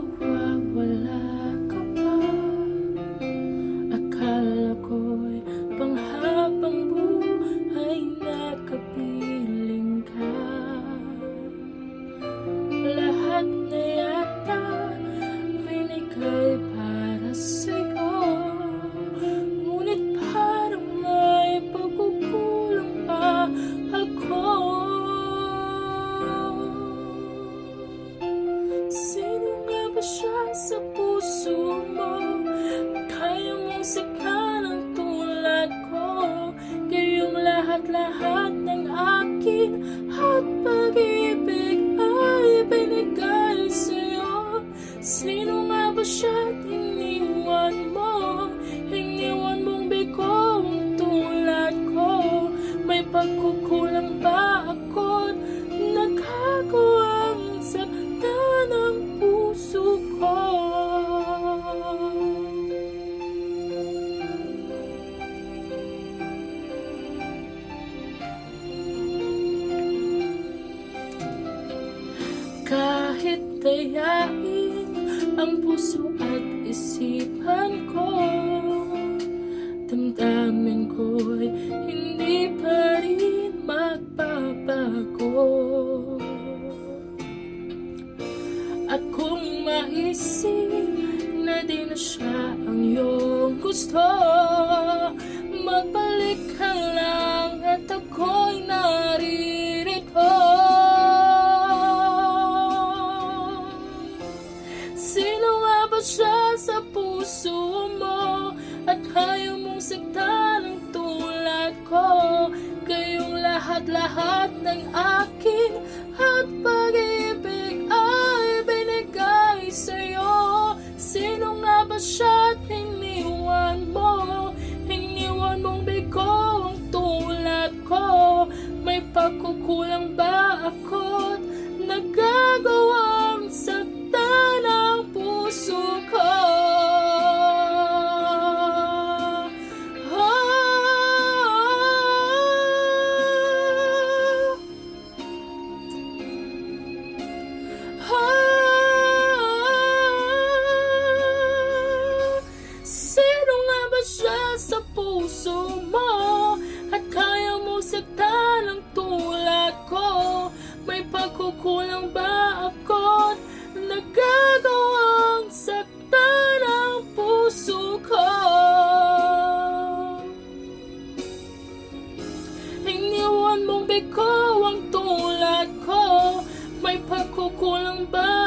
mawawala ka pa. Akala ko'y panghabang buhay na kapiling ka. Lahat na yata binigay para sa'yo, ngunit parang may pagkukulang pa ako. Sino nga ba siya sa puso mo? Kaya mong saktan ang tulad ko. Kayong lahat-lahat ng akin at pag-ibig ay binigay sa'yo. Sino nga ba siya at iniwan mo? Iniwan mong bigo ang tulad ko. May pagkukulang ba ako't nagkagawang saktan ang puso ko? Kahit dayain ang puso at isipan ko, damdamin ko'y hindi pa rin magbabago. At kung maisip na di na siya ang iyong gusto, magbalik ka lang at ako'y naririto. Sino nga ba siya sa puso mo at ayaw mong saktan ang tulad ko? Kayong lahat-lahat ng akin at pag-ibig ay binigay sa'yo. Sino nga ba siya at iniwan mo? Iniwan mong bigo ang tulad ko. May pagkukulang ba ako't nagagawang saktan ang puso ko? Sino nga ba siya sa puso mo at kaya mo saktan ang tulad ko? May pagkukulang ba ako't nagagawang saktan ang puso ko? Iniwan mong bigo ang tulad ko. May pagkukulang ba